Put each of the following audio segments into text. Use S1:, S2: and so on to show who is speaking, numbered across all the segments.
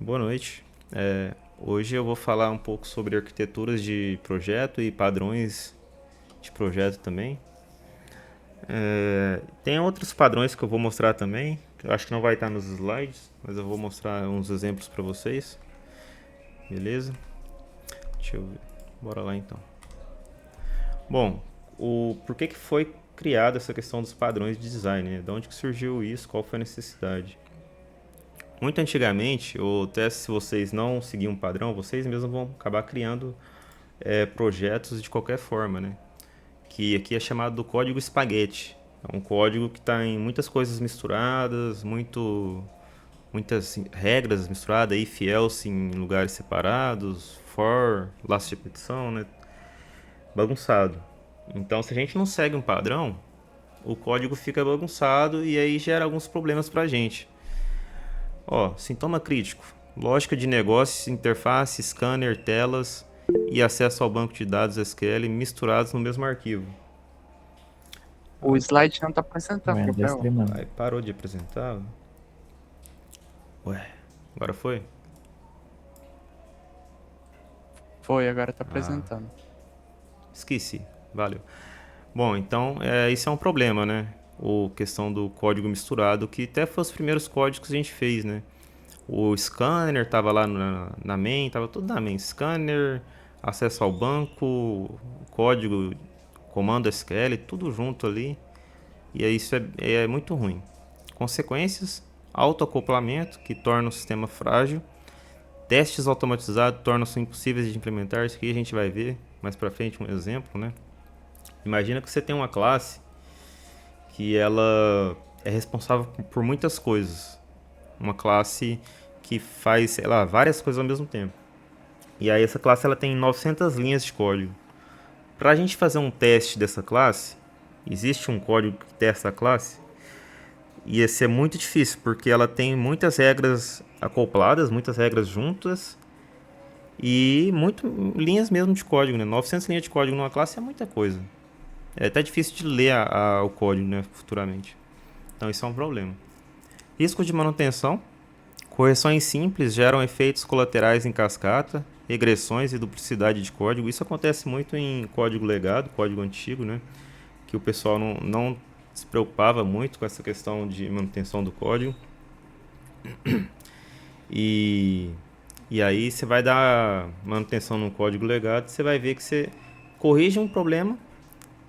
S1: Boa noite. Hoje eu vou falar um pouco sobre arquiteturas de projeto e padrões de projeto também. Tem outros padrões que eu vou mostrar também, que eu acho que não vai estar nos slides, mas eu vou mostrar uns exemplos para vocês, beleza? Deixa eu ver. Bora lá então. Bom, por que foi criada essa questão dos padrões de design, né? De onde que surgiu isso? Qual foi a necessidade? Muito antigamente, ou até se vocês não seguiam um padrão, vocês mesmos vão acabar criando projetos de qualquer forma, né? Que aqui é chamado do código espaguete. É um código que está em muitas coisas misturadas, muitas regras misturadas, if else em lugares separados, for, laço de repetição, né? Bagunçado. Então, se a gente não segue um padrão, o código fica bagunçado e aí gera alguns problemas para a gente. Ó, sintoma crítico: lógica de negócios, interface, scanner, telas e acesso ao banco de dados SQL misturados no mesmo arquivo.
S2: O slide não tá apresentando,
S3: Amanhã da
S2: Gabriel.
S3: semana.
S1: Aí parou de apresentar? Ué, agora foi?
S2: Foi, agora tá
S1: Ah,
S2: apresentando.
S1: esqueci. Valeu. Bom, então isso é um problema, né? O questão do código misturado, que até foi os primeiros códigos que a gente fez, né? O scanner tava lá na main, tava tudo na main. Scanner, acesso ao banco, código, comando SQL, tudo junto ali. E aí isso é muito ruim. Consequências: autoacoplamento, que torna o sistema frágil. Testes automatizados tornam-se impossíveis de implementar. Isso aqui a gente vai ver mais pra frente um exemplo, né? Imagina que você tem uma classe que ela é responsável por muitas coisas. Uma classe que faz, sei lá, várias coisas ao mesmo tempo. E aí essa classe ela tem 900 linhas de código. Para a gente fazer um teste dessa classe, existe um código que testa a classe. Ia ser muito difícil, porque ela tem muitas regras acopladas, muitas regras juntas e muito linhas mesmo de código, né? 900 linhas de código numa classe é muita coisa. É até difícil de ler o código, né, futuramente. Então isso é um problema. Risco de manutenção: correções simples geram efeitos colaterais em cascata, regressões e duplicidade de código. Isso acontece muito em código legado, código antigo, né? Que o pessoal não se preocupava muito com essa questão de manutenção do código. E, e aí você vai dar manutenção no código legado, você vai ver que você corrige um problema,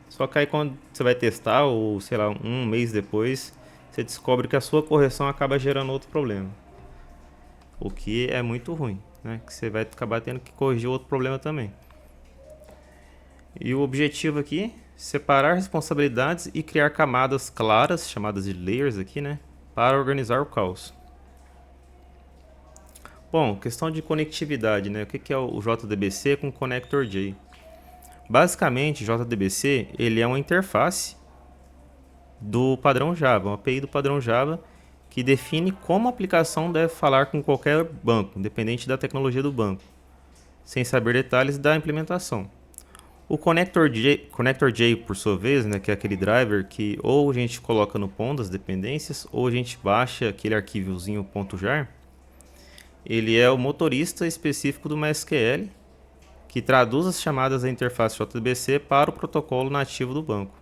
S1: só que aí quando você vai testar, ou sei lá, um mês depois, você descobre que a sua correção acaba gerando outro problema. O que é muito ruim, né? Que você vai acabar tendo que corrigir outro problema também. E o objetivo aqui: separar responsabilidades e criar camadas claras, chamadas de layers aqui, né? Para organizar o caos. Bom, questão de conectividade, né? O que é o JDBC com Connector J? Basicamente, JDBC ele é uma interface do padrão Java, uma API do padrão Java que define como a aplicação deve falar com qualquer banco, independente da tecnologia do banco, sem saber detalhes da implementação. O Connector J, por sua vez, né, que é aquele driver que ou a gente coloca no POM das dependências ou a gente baixa aquele arquivozinho .jar, ele é o motorista específico do MySQL que traduz as chamadas da interface JDBC para o protocolo nativo do banco.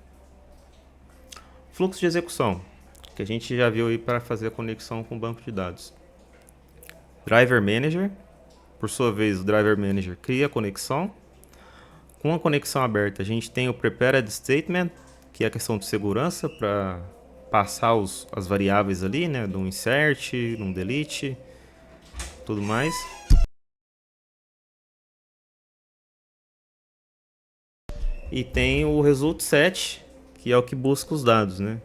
S1: Fluxo de execução, que a gente já viu aí para fazer a conexão com o banco de dados. Driver Manager, por sua vez, o Driver Manager cria a conexão. Com a conexão aberta, a gente tem o Prepared Statement, que é a questão de segurança para passar as variáveis ali, né, do insert, do delete, tudo mais. E tem o Result Set, que é o que busca os dados, né?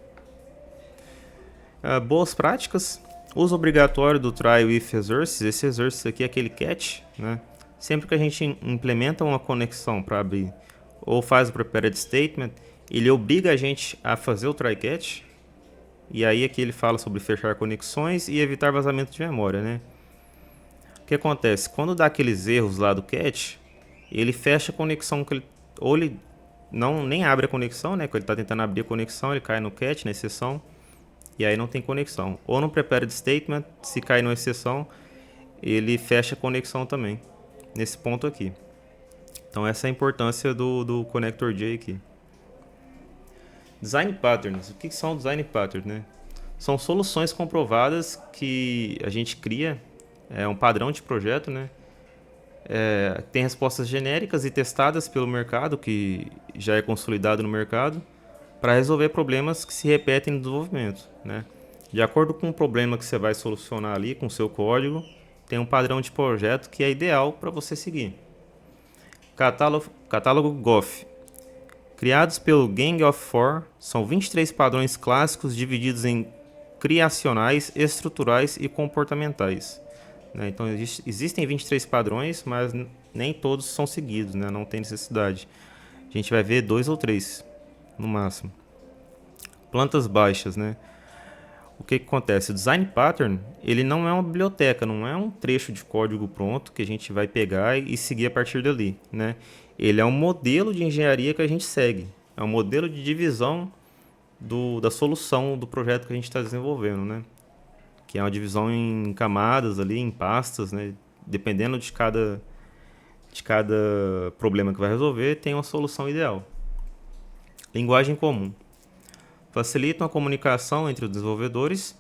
S1: Boas práticas: uso obrigatório do try with resources. Esse resources aqui é aquele catch, né? Sempre que a gente implementa uma conexão para abrir ou faz o prepared statement, ele obriga a gente a fazer o try catch. E aí aqui ele fala sobre fechar conexões e evitar vazamento de memória, né? O que acontece? Quando dá aqueles erros lá do catch, ele fecha a conexão, ou ele não nem abre a conexão, né? Quando ele está tentando abrir a conexão, ele cai no catch, na exceção, e aí não tem conexão. Ou no prepared statement, se cair numa exceção, ele fecha a conexão também, nesse ponto aqui. Então essa é a importância do Connector J aqui. Design Patterns. O que são Design Patterns, né? São soluções comprovadas que a gente cria, é um padrão de projeto, né? Tem respostas genéricas e testadas pelo mercado, que já é consolidado no mercado, para resolver problemas que se repetem no desenvolvimento, né? De acordo com o problema que você vai solucionar ali com o seu código, tem um padrão de projeto que é ideal para você seguir. Catálogo Goff. Criados pelo Gang of Four, são 23 padrões clássicos divididos em criacionais, estruturais e comportamentais. Né? Então existem 23 padrões, mas nem todos são seguidos, né? Não tem necessidade. A gente vai ver 2 ou 3 no máximo. Plantas baixas, né? O que acontece? O Design Pattern, ele não é uma biblioteca, não é um trecho de código pronto que a gente vai pegar e seguir a partir dali, né? Ele é um modelo de engenharia que a gente segue. É um modelo de divisão da solução do projeto que a gente está desenvolvendo, né? Que é uma divisão em camadas ali, em pastas, né? Dependendo de cada problema que vai resolver, tem uma solução ideal. Linguagem comum. Facilitam a comunicação entre os desenvolvedores.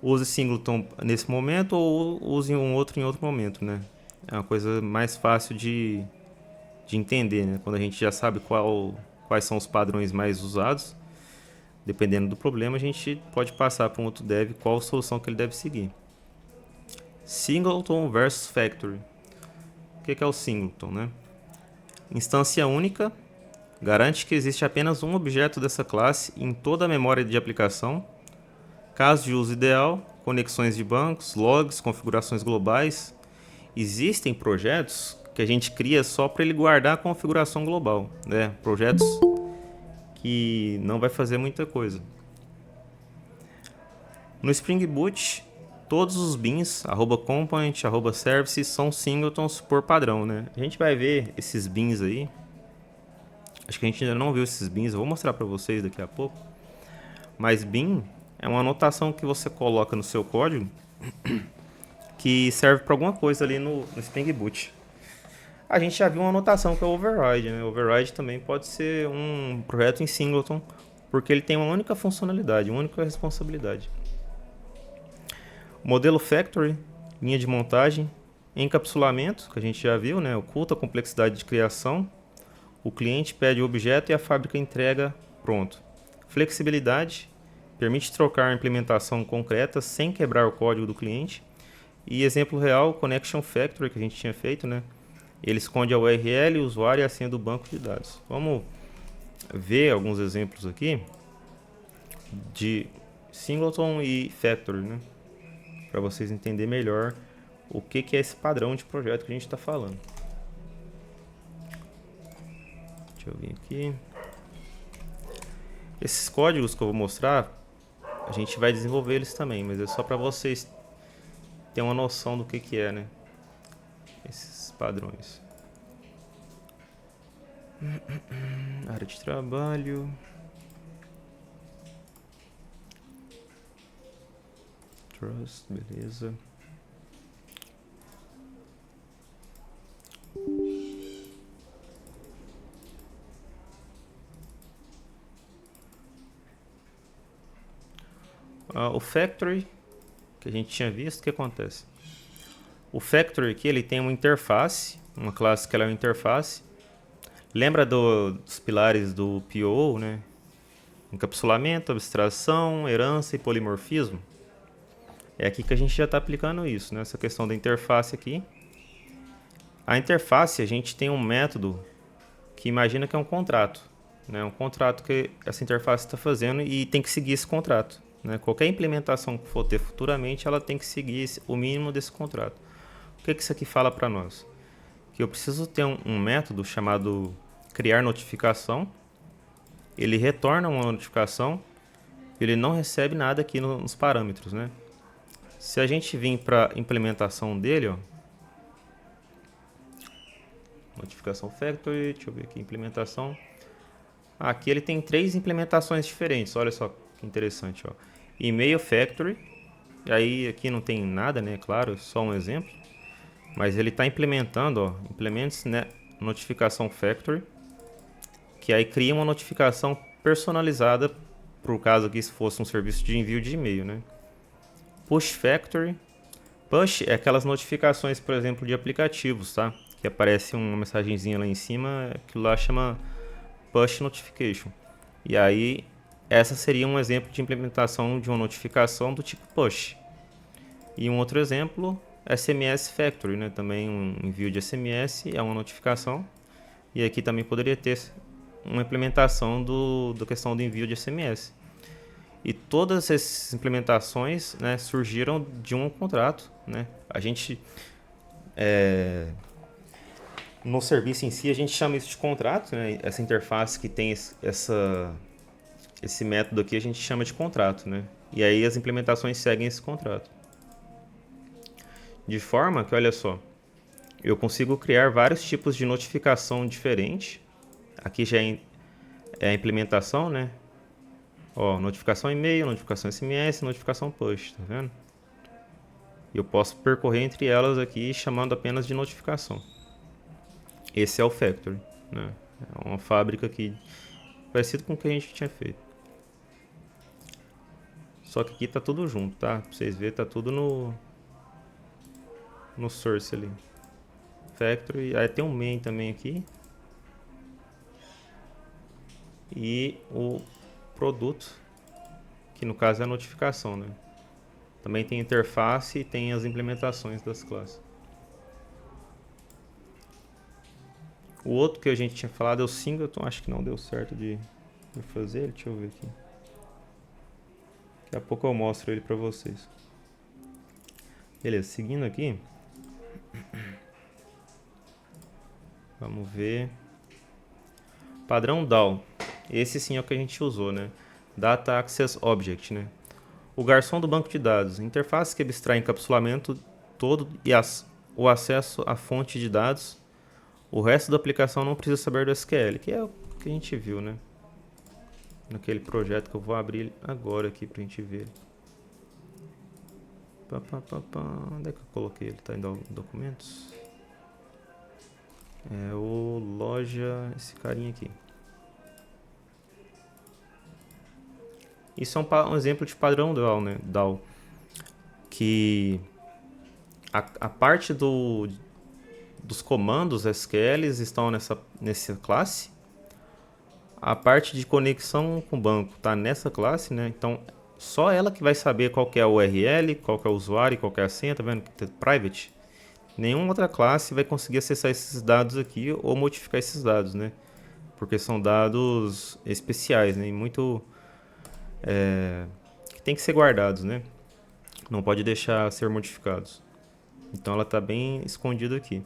S1: Use singleton nesse momento ou use um outro em outro momento, né? É uma coisa mais fácil de entender, né? Quando a gente já sabe quais são os padrões mais usados, dependendo do problema, a gente pode passar para um outro dev qual a solução que ele deve seguir. Singleton versus Factory. O que é o singleton, né? Instância única. Garante que existe apenas um objeto dessa classe em toda a memória de aplicação. Caso de uso ideal, conexões de bancos, logs, configurações globais. Existem projetos que a gente cria só para ele guardar a configuração global, né? Projetos que não vai fazer muita coisa. No Spring Boot, todos os beans, @component, @service, são singletons por padrão, né? A gente vai ver esses beans aí. Acho que a gente ainda não viu esses beans, eu vou mostrar para vocês daqui a pouco. Mas bean é uma anotação que você coloca no seu código que serve para alguma coisa ali no Spring Boot. A gente já viu uma anotação que é o override, né? O override também pode ser um projeto em singleton, porque ele tem uma única funcionalidade, uma única responsabilidade. Modelo Factory, linha de montagem, encapsulamento, que a gente já viu, né? Oculta a complexidade de criação. O cliente pede o objeto e a fábrica entrega pronto. Flexibilidade, permite trocar a implementação concreta sem quebrar o código do cliente. E exemplo real, Connection Factory, que a gente tinha feito, né? Ele esconde a URL, o usuário e a senha do banco de dados. Vamos ver alguns exemplos aqui de singleton e factory, né? Para vocês entenderem melhor o que é esse padrão de projeto que a gente está falando. Deixa eu vir aqui. Esses códigos que eu vou mostrar, a gente vai desenvolver eles também, mas é só para vocês terem uma noção do que é, né? Esses padrões. Área de trabalho. Trust, beleza. O factory que a gente tinha visto, o que acontece? O factory aqui, ele tem uma interface, uma classe que ela é uma interface. Lembra dos pilares do PO, né? Encapsulamento, abstração, herança e polimorfismo. É aqui que a gente já está aplicando isso, né? Essa questão da interface aqui. A interface, a gente tem um método que imagina que é um contrato, né? Um contrato que essa interface está fazendo e tem que seguir esse contrato, né? Qualquer implementação que for ter futuramente, ela tem que seguir o mínimo desse contrato. O que isso aqui fala para nós? Que eu preciso ter um método chamado criar notificação. Ele retorna uma notificação, ele não recebe nada aqui nos parâmetros, né? Se a gente vir para a implementação dele, ó, notificação factory, deixa eu ver aqui, implementação. Aqui ele tem 3 implementações diferentes, olha só que interessante, ó. E-mail factory, e aí aqui não tem nada, né? Claro, só um exemplo. Mas ele está implementando, ó, implements, né, notificação factory, que aí cria uma notificação personalizada para o caso aqui se fosse um serviço de envio de e-mail, né? Push factory. Push é aquelas notificações, por exemplo, de aplicativos, tá? Que aparece uma mensagenzinha lá em cima, aquilo lá chama push notification. E aí, essa seria um exemplo de implementação de uma notificação do tipo push. E um outro exemplo, SMS Factory, né? Também um envio de SMS é uma notificação. E aqui também poderia ter uma implementação da questão do envio de SMS. E todas essas implementações, né, surgiram de um contrato, né? A gente, no serviço em si, a gente chama isso de contrato, né? Essa interface que tem esse método aqui a gente chama de contrato, né? E aí as implementações seguem esse contrato. De forma que, olha só, eu consigo criar vários tipos de notificação diferente. Aqui já é a implementação, né? Ó, notificação e-mail, notificação SMS, notificação push, tá vendo? Eu posso percorrer entre elas aqui chamando apenas de notificação. Esse é o Factory, né? É uma fábrica aqui parecido com o que a gente tinha feito. Só que aqui tá tudo junto, tá? Pra vocês verem, tá tudo no source ali. Factory, aí tem um main também aqui. E o produto, que no caso é a notificação, né? Também tem interface e tem as implementações das classes. O outro que a gente tinha falado é o singleton, acho que não deu certo de fazer, deixa eu ver aqui. Daqui a pouco eu mostro ele pra vocês. Beleza, seguindo aqui. Vamos ver. Padrão DAO. Esse sim é o que a gente usou, né? Data Access Object, né? O garçom do banco de dados. Interface que abstrai encapsulamento todo e o acesso à fonte de dados. O resto da aplicação não precisa saber do SQL, que é o que a gente viu, né? Naquele projeto que eu vou abrir agora aqui pra gente ver. Onde é que eu coloquei ele? Tá em documentos? É o loja, esse carinha aqui. Isso é um exemplo de padrão DAO, né? DAO. Que a parte dos comandos SQLs estão nessa classe. A parte de conexão com o banco está nessa classe, né? Então, só ela que vai saber qual que é o URL, qual que é o usuário, qual que é a senha, tá vendo? Private. Nenhuma outra classe vai conseguir acessar esses dados aqui ou modificar esses dados, né? Porque são dados especiais, né? E muito... que tem que ser guardados, né? Não pode deixar ser modificados. Então ela está bem escondida aqui.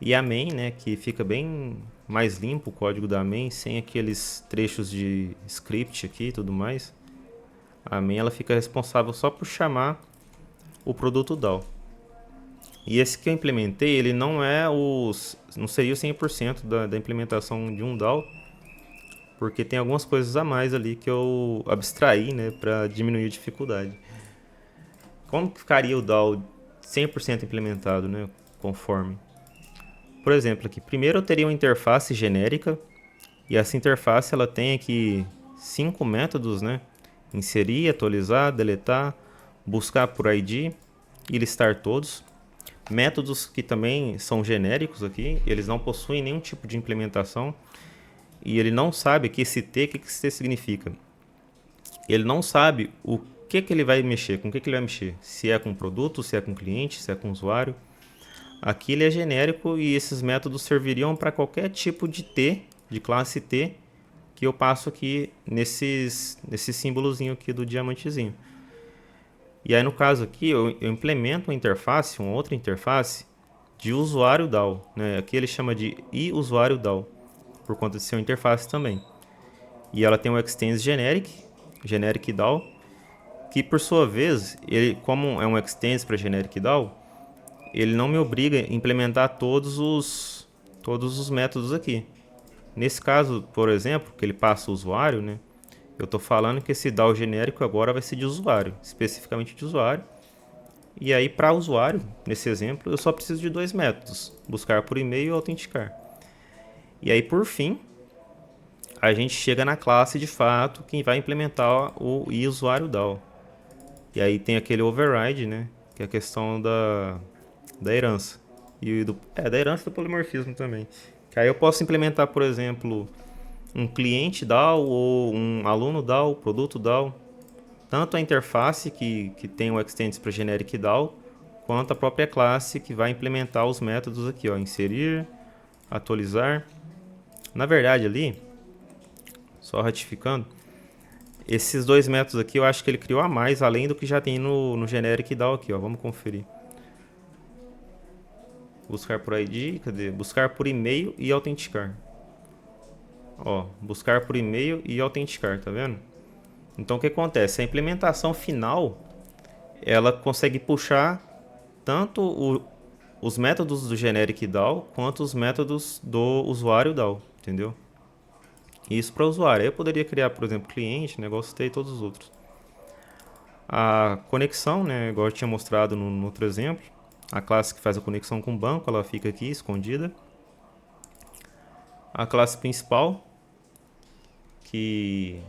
S1: E a main, né, que fica bem mais limpo o código da main, sem aqueles trechos de script aqui e tudo mais. A main ela fica responsável só por chamar o produto DAO. E esse que eu implementei, ele não seria o 100% da implementação de um DAO, porque tem algumas coisas a mais ali que eu abstraí, né, para diminuir a dificuldade. Como que ficaria o DAO 100% implementado, né, conforme? Por exemplo, aqui, primeiro eu teria uma interface genérica, e essa interface ela tem aqui 5 métodos, né? Inserir, atualizar, deletar, buscar por ID e listar todos. Métodos que também são genéricos aqui, eles não possuem nenhum tipo de implementação, e ele não sabe que esse T, o que esse T significa. Ele não sabe o que ele vai mexer, com o que ele vai mexer. Se é com produto, se é com cliente, se é com usuário. Aqui ele é genérico e esses métodos serviriam para qualquer tipo de T, de classe T, que eu passo aqui nesse símbolozinho aqui do diamantezinho. E aí no caso aqui eu implemento uma outra interface de usuário DAO, né? Aqui ele chama de usuário DAO, por conta de ser uma interface também. E ela tem o extends generic DAO, que por sua vez, ele, como é um extends para generic DAO, ele não me obriga a implementar todos os métodos aqui. Nesse caso, por exemplo, que ele passa o usuário, né? Eu estou falando que esse DAO genérico agora vai ser de usuário, especificamente de usuário. E aí, para usuário, nesse exemplo, eu só preciso de dois métodos: buscar por e-mail e autenticar. E aí, por fim, a gente chega na classe de fato que vai implementar o usuário DAO. E aí tem aquele override, né? Que é a questão da herança. Da herança e do polimorfismo também. Que aí eu posso implementar, por exemplo, um cliente DAO ou um aluno DAO, produto DAO. Tanto a interface que tem o extends para generic DAO, quanto a própria classe que vai implementar os métodos aqui, ó, inserir, atualizar. Na verdade ali, só ratificando, esses dois métodos aqui eu acho que ele criou a mais, além do que já tem no generic DAO aqui, ó. Vamos conferir. Buscar por ID, cadê? Buscar por e-mail e autenticar. Ó, buscar por e-mail e autenticar, tá vendo? Então o que acontece? A implementação final, ela consegue puxar tanto os métodos do generic DAO quanto os métodos do usuário DAO, entendeu? Isso para o usuário. Aí eu poderia criar, por exemplo, cliente, negócio e todos os outros. A conexão, né, igual eu tinha mostrado no outro exemplo, a classe que faz a conexão com o banco, ela fica aqui escondida. A classe principal, que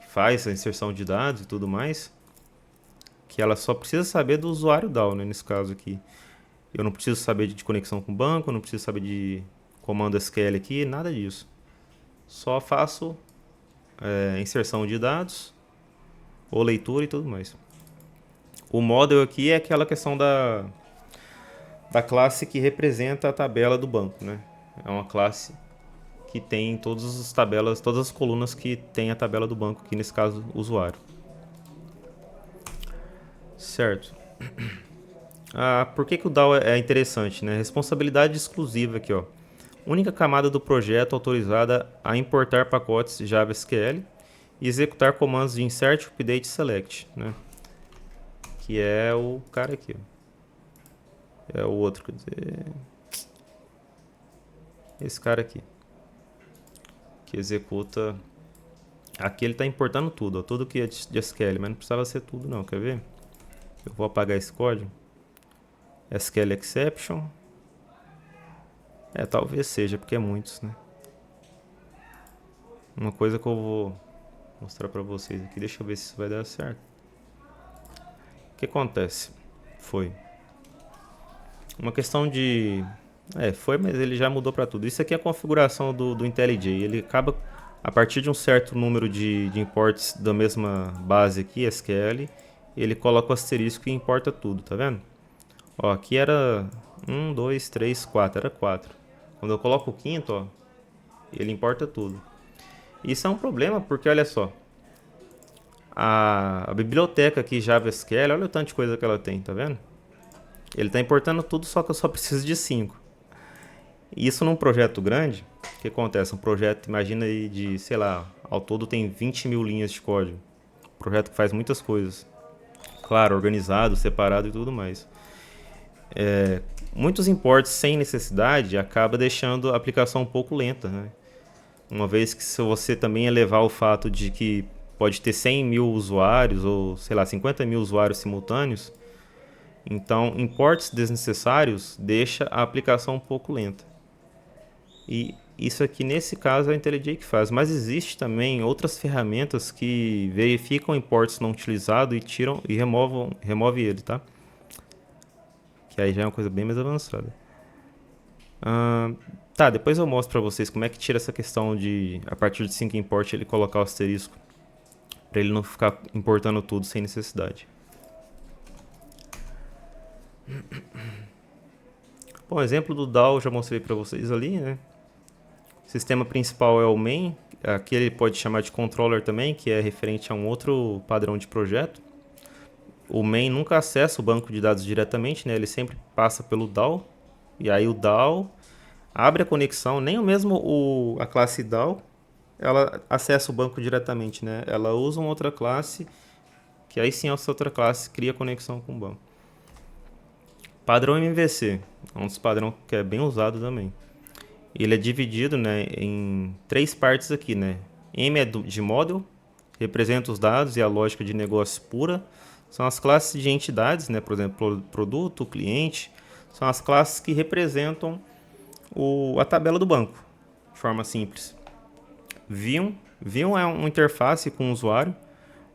S1: faz a inserção de dados e tudo mais, que ela só precisa saber do usuário DAO, né, nesse caso aqui. Eu não preciso saber de conexão com o banco, não preciso saber de comando SQL aqui, nada disso. Só faço inserção de dados, ou leitura e tudo mais. O model aqui é aquela questão da classe que representa a tabela do banco, né? É uma classe que tem todas as tabelas, todas as colunas que tem a tabela do banco, aqui nesse caso, usuário. Certo. Por que o DAO é interessante, né? Responsabilidade exclusiva aqui, ó. Única camada do projeto autorizada a importar pacotes JavaSQL e executar comandos de insert, update e select, né? Que é o cara aqui, ó. É o outro, quer dizer, esse cara aqui, que executa. Aqui ele está importando tudo, ó, tudo que é de SQL, mas não precisava ser tudo não, quer ver? Eu vou apagar esse código. SQL exception. Talvez seja, porque é muitos, né? Uma coisa que eu vou mostrar pra vocês aqui, deixa eu ver se isso vai dar certo. O que acontece? Foi uma questão de... foi, mas ele já mudou pra tudo. Isso aqui é a configuração do IntelliJ. Ele acaba, a partir de um certo número de imports da mesma base aqui, SQL, ele coloca o asterisco e importa tudo, tá vendo? Ó, aqui era 1, 2, 3, 4, era 4. Quando eu coloco o quinto, ó, ele importa tudo. Isso é um problema porque, olha só, a biblioteca aqui JavaSQL, olha o tanto de coisa que ela tem, tá vendo? Ele está importando tudo, só que eu só preciso de 5. Isso num projeto grande, o que acontece? Um projeto, imagina aí de, sei lá, ao todo tem 20 mil linhas de código. Um projeto que faz muitas coisas. Claro, organizado, separado e tudo mais. Muitos imports sem necessidade acaba deixando a aplicação um pouco lenta, né? Uma vez que se você também elevar o fato de que pode ter 100 mil usuários ou, sei lá, 50 mil usuários simultâneos, então imports desnecessários deixa a aplicação um pouco lenta. E isso aqui nesse caso é o IntelliJ que faz, mas existe também outras ferramentas que verificam imports não utilizados e tiram e remove ele, tá? Que aí já é uma coisa bem mais avançada. Tá, depois eu mostro pra vocês como é que tira essa questão de, a partir de 5 import, ele colocar o asterisco, pra ele não ficar importando tudo sem necessidade. Bom, exemplo do DAO eu já mostrei pra vocês ali, né? O sistema principal é o main, aqui ele pode chamar de controller também, que é referente a um outro padrão de projeto. O main nunca acessa o banco de dados diretamente, né? Ele sempre passa pelo DAO, e aí o DAO abre a conexão, nem mesmo a classe DAO, ela acessa o banco diretamente, né? Ela usa uma outra classe, que aí sim essa outra classe cria conexão com o banco. Padrão MVC, é um dos padrões que é bem usado também. Ele é dividido, né, em 3 partes aqui, né? M é de model, representa os dados e a lógica de negócio pura. São as classes de entidades, né? Por exemplo, produto, cliente. São as classes que representam a tabela do banco, de forma simples. View é uma interface com o usuário.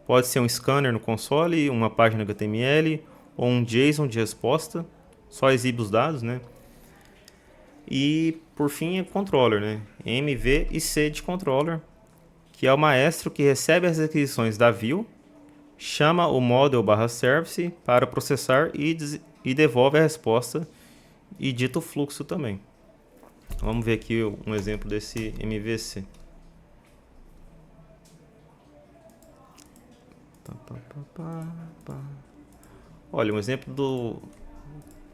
S1: Pode ser um scanner no console, uma página HTML ou um JSON de resposta. Só exibe os dados, né? E, por fim, é controller, né? MV e C de controller, que é o maestro que recebe as requisições da view, chama o model/service para processar e devolve a resposta e dita o fluxo também. Vamos ver aqui um exemplo desse MVC. Olha, um exemplo do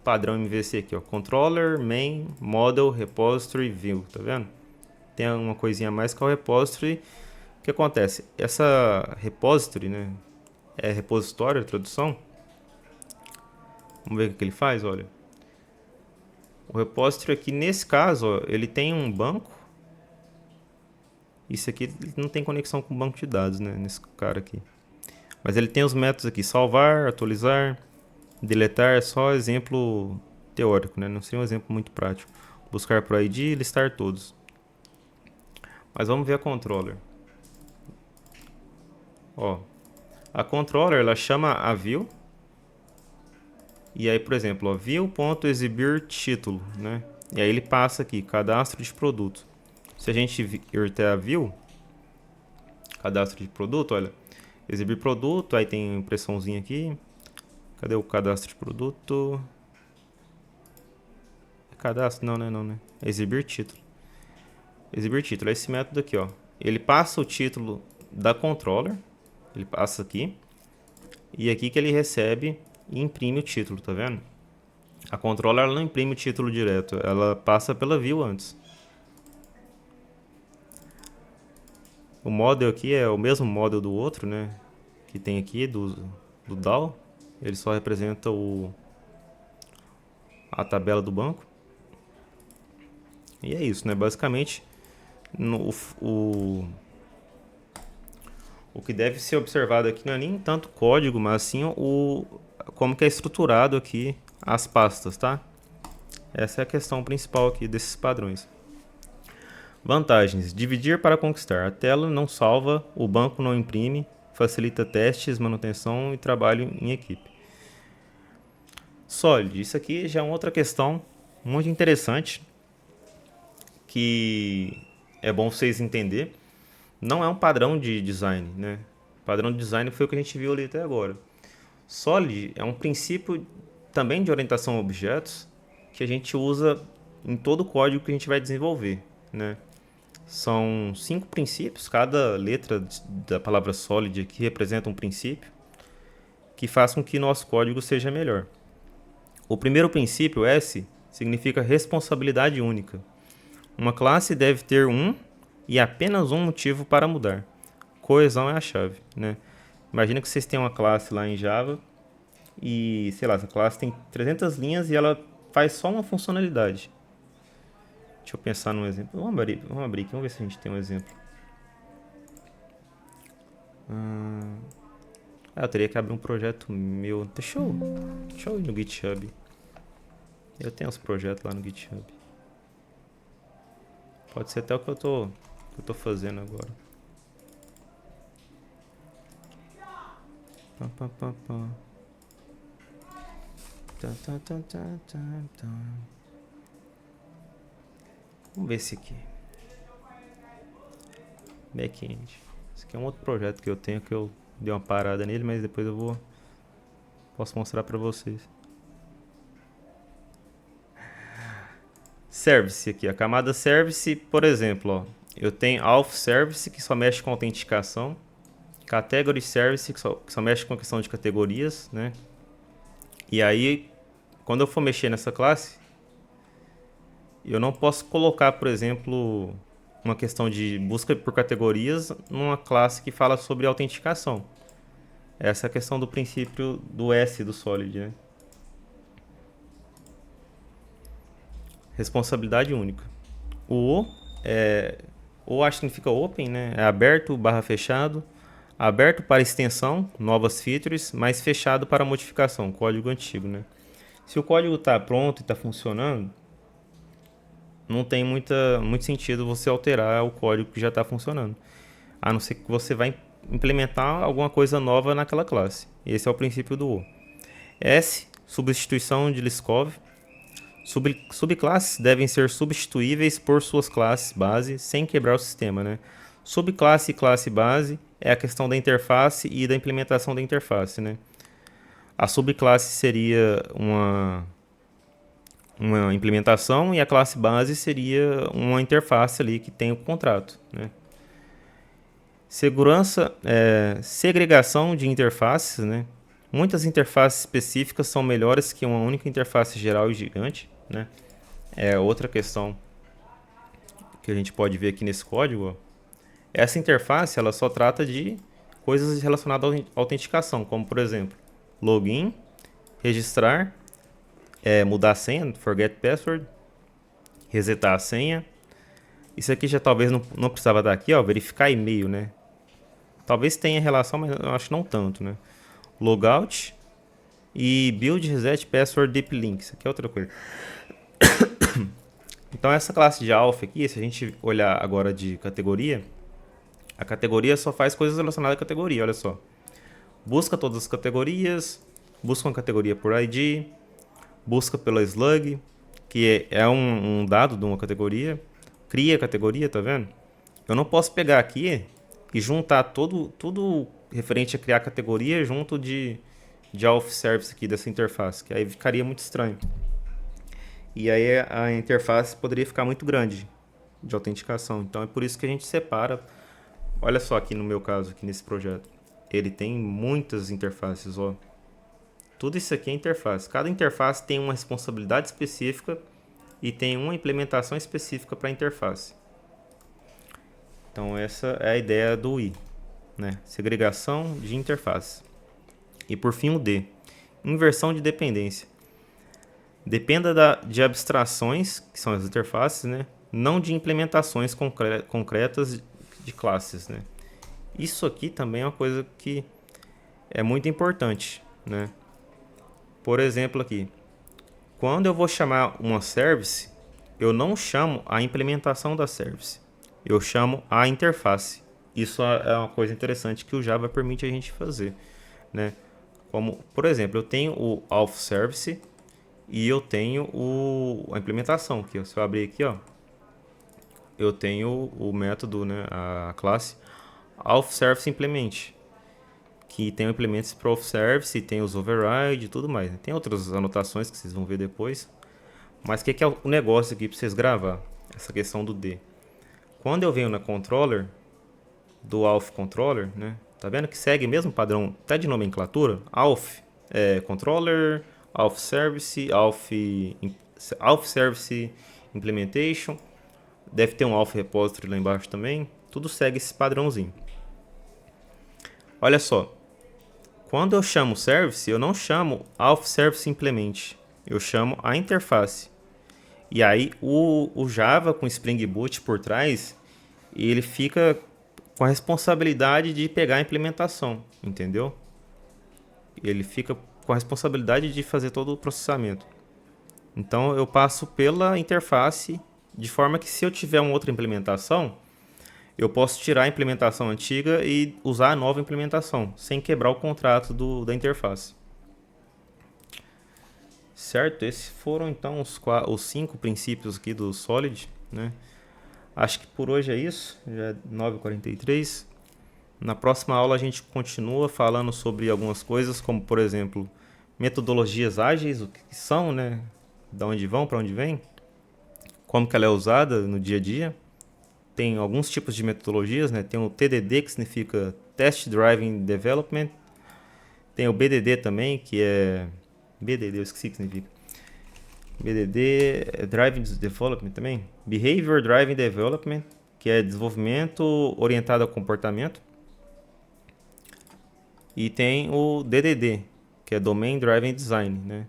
S1: padrão MVC aqui, ó. Controller, main, model, repository, view, tá vendo? Tem uma coisinha a mais que é o repository. O que acontece? Essa repository, né? É repositório, a tradução. Vamos ver o que ele faz, olha. O repository aqui, nesse caso, ó, ele tem um banco. Isso aqui não tem conexão com o banco de dados, né? Nesse cara aqui. Mas ele tem os métodos aqui, salvar, atualizar, deletar, é só exemplo teórico, né? Não seria um exemplo muito prático. Buscar por ID e listar todos. Mas vamos ver a controller. Ó, a controller, ela chama a view. E aí, por exemplo, ó, view.exibir título, né? E aí ele passa aqui, cadastro de produto. Se a gente ir até a view, cadastro de produto, olha, exibir produto, aí tem impressãozinha aqui. Cadê o cadastro de produto? Cadastro? Não, né? Não, né? Exibir título. Exibir título é esse método aqui, ó. Ele passa o título da controller, ele passa aqui, e aqui que ele recebe e imprime o título, tá vendo? A controller ela não imprime o título direto, ela passa pela view antes. O model aqui é o mesmo model do outro, né? Que tem aqui do DAO. Ele só representa a tabela do banco. E é isso, né? Basicamente, o que deve ser observado aqui não é nem tanto código, mas sim como que é estruturado aqui as pastas, tá? Essa é a questão principal aqui desses padrões. Vantagens: dividir para conquistar. A tela não salva, o banco não imprime, facilita testes, manutenção e trabalho em equipe. Solid, isso aqui já é uma outra questão muito interessante que é bom vocês entenderem. Não é um padrão de design, né? O padrão de design foi o que a gente viu ali até agora. Solid é um princípio também de orientação a objetos que a gente usa em todo o código que a gente vai desenvolver, né? São 5 princípios, cada letra da palavra solid aqui representa um princípio que faz com que nosso código seja melhor. O primeiro princípio, S, significa responsabilidade única. Uma classe deve ter um e apenas um motivo para mudar. Coesão é a chave, né? Imagina que vocês têm uma classe lá em Java e, sei lá, essa classe tem 300 linhas e ela faz só uma funcionalidade. Deixa eu pensar num exemplo. Vamos abrir aqui, vamos ver se a gente tem um exemplo. Eu teria que abrir um projeto meu. Deixa eu ir no GitHub. Eu tenho os projetos lá no GitHub. Pode ser até o que eu tô fazendo agora. Vamos ver esse aqui. Backend. Esse aqui é um outro projeto que eu tenho que eu dei uma parada nele, mas depois eu posso mostrar pra vocês. Service aqui, a camada service, por exemplo, ó, eu tenho auth service que só mexe com autenticação, category service que só mexe com a questão de categorias, né? E aí, quando eu for mexer nessa classe, eu não posso colocar, por exemplo, uma questão de busca por categorias numa classe que fala sobre autenticação. Essa é a questão do princípio do S do Solid, né? Responsabilidade única. O acho que significa open, né? É aberto barra fechado. Aberto para extensão, novas features, mas fechado para modificação, código antigo, né? Se o código está pronto e está funcionando, não tem muito sentido você alterar o código que já está funcionando. A não ser que você vai implementar alguma coisa nova naquela classe. Esse é o princípio do O. S, substituição de Liskov. Subclasses devem ser substituíveis por suas classes base sem quebrar o sistema, né? Subclasse e classe base é a questão da interface e da implementação da interface, né? A subclasse seria uma implementação e a classe base seria uma interface ali que tem o contrato, né? Segregação de interfaces, né? Muitas interfaces específicas são melhores que uma única interface geral e gigante, né? É outra questão que a gente pode ver aqui nesse código. Ó. Essa interface ela só trata de coisas relacionadas à autenticação, como por exemplo, login, registrar, mudar a senha, forget password, resetar a senha. Isso aqui já talvez não precisava dar aqui, ó, verificar e-mail, né? Talvez tenha relação, mas eu acho não tanto, né? Logout e build reset password deep link. Isso aqui é outra coisa. Então essa classe de alpha aqui, se a gente olhar agora de categoria, a categoria só faz coisas relacionadas à categoria, olha só. Busca todas as categorias, busca uma categoria por ID, busca pela slug, que é um dado de uma categoria, cria a categoria, tá vendo? Eu não posso pegar aqui e juntar tudo referente a criar categoria junto de auth service aqui dessa interface, que aí ficaria muito estranho. E aí a interface poderia ficar muito grande de autenticação. Então é por isso que a gente separa. Olha só aqui no meu caso, aqui nesse projeto. Ele tem muitas interfaces, ó. Tudo isso aqui é interface. Cada interface tem uma responsabilidade específica e tem uma implementação específica para a interface. Então essa é a ideia do I, né? Segregação de interface. E por fim o D, inversão de dependência. Dependa de abstrações, que são as interfaces, né? Não de implementações concretas de classes, né? Isso aqui também é uma coisa que é muito importante, né? Por exemplo aqui, quando eu vou chamar uma service, eu não chamo a implementação da service, eu chamo a interface. Isso é uma coisa interessante que o Java permite a gente fazer, né? Como, por exemplo, eu tenho o auth service e eu tenho a implementação aqui, ó. Se eu abrir aqui, ó, eu tenho o método, né, a classe auth service implement, que tem o implements para auth service, tem os override e tudo mais. Tem outras anotações que vocês vão ver depois. Mas o que é o negócio aqui para vocês gravar? Essa questão do D. Quando eu venho na controller, do auth controller, né? Tá vendo que segue o mesmo padrão até de nomenclatura? Auth controller, auth service, auth service implementation. Deve ter um auth repository lá embaixo também. Tudo segue esse padrãozinho. Olha só. Quando eu chamo service, eu não chamo auth service implement. Eu chamo a interface. E aí o Java com Spring Boot por trás, ele fica com a responsabilidade de pegar a implementação, entendeu? Ele fica com a responsabilidade de fazer todo o processamento. Então eu passo pela interface de forma que se eu tiver uma outra implementação, eu posso tirar a implementação antiga e usar a nova implementação, sem quebrar o contrato da interface. Certo? Esses foram então os 5 princípios aqui do Solid, né? Acho que por hoje é isso, já é 9h43. Na próxima aula a gente continua falando sobre algumas coisas, como por exemplo, metodologias ágeis, o que são, né? Da onde vão, para onde vem, como que ela é usada no dia a dia. Tem alguns tipos de metodologias, né? Tem o TDD, que significa Test Driven Development. Tem o BDD também, que é... BDD, eu esqueci o que significa. BDD é Driven Development também. Behavior Driven Development, que é desenvolvimento orientado ao comportamento. E tem o DDD, que é Domain Driven Design, né?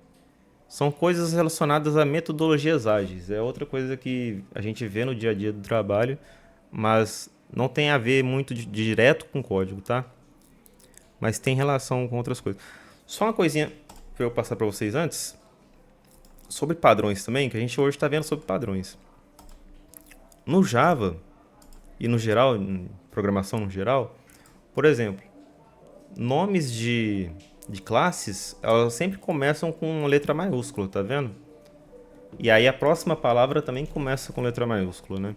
S1: São coisas relacionadas a metodologias ágeis. É outra coisa que a gente vê no dia a dia do trabalho, mas não tem a ver muito direto com código, tá? mas tem relação com outras coisas. Só uma coisinha para eu passar para vocês antes, sobre padrões também, que a gente hoje está vendo sobre padrões. No Java e no geral, em programação no geral, por exemplo, nomes de classes, elas sempre começam com uma letra maiúscula, tá vendo? E aí a próxima palavra também começa com letra maiúscula, né?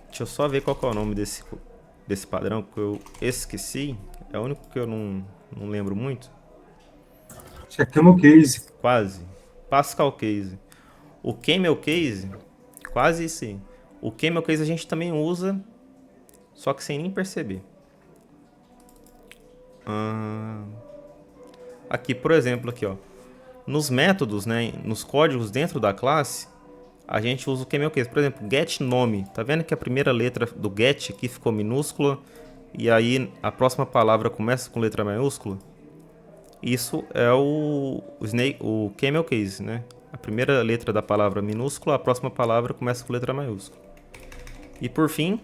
S1: Deixa eu só ver qual que é o nome desse padrão que eu esqueci. É o único que eu não lembro muito.
S3: Acho que é Camel Case.
S1: Quase. Pascal Case. O Camel Case, quase sim. O Camel Case a gente também usa, só que sem nem perceber. Aqui, por exemplo, aqui, ó. Nos métodos, né, nos códigos dentro da classe, a gente usa o Camel Case. Por exemplo, get nome. Tá vendo que a primeira letra do get aqui ficou minúscula e aí a próxima palavra começa com letra maiúscula? Isso é o Camel Case, né? A primeira letra da palavra minúscula, a próxima palavra começa com letra maiúscula. E por fim,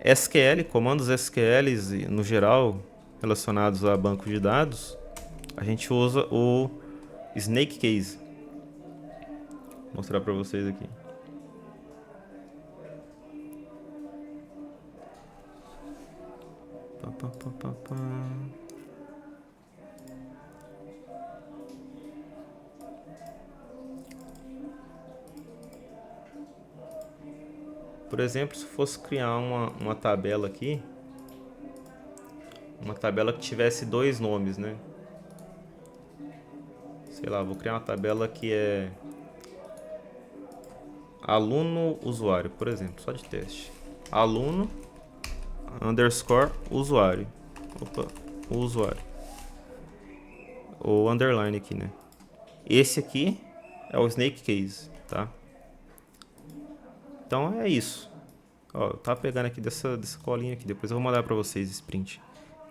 S1: SQL, comandos SQL no geral relacionados a banco de dados, a gente usa o Snake Case. Vou mostrar para vocês aqui. Por exemplo, se fosse criar uma tabela aqui, uma tabela que tivesse dois nomes, né? Sei lá, vou criar uma tabela que é aluno usuário, por exemplo, só de teste. Aluno underscore usuário. Opa, o usuário. O underline aqui, né? Esse aqui é o Snake Case, tá? Então é isso. Ó, eu tava pegando aqui dessa colinha aqui, depois eu vou mandar para vocês esse print.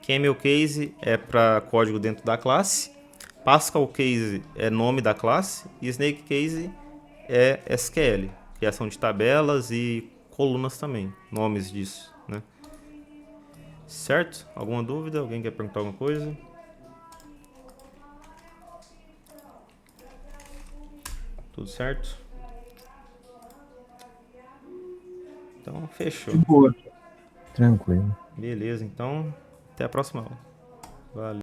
S1: Camel Case é para código dentro da classe. Pascal Case é nome da classe. E Snake Case é SQL, criação de tabelas e colunas também, nomes disso, né? Certo? Alguma dúvida? Alguém quer perguntar alguma coisa? Tudo certo? Então, fechou.
S3: De boa.
S4: Tranquilo.
S1: Beleza, então, até a próxima aula. Valeu.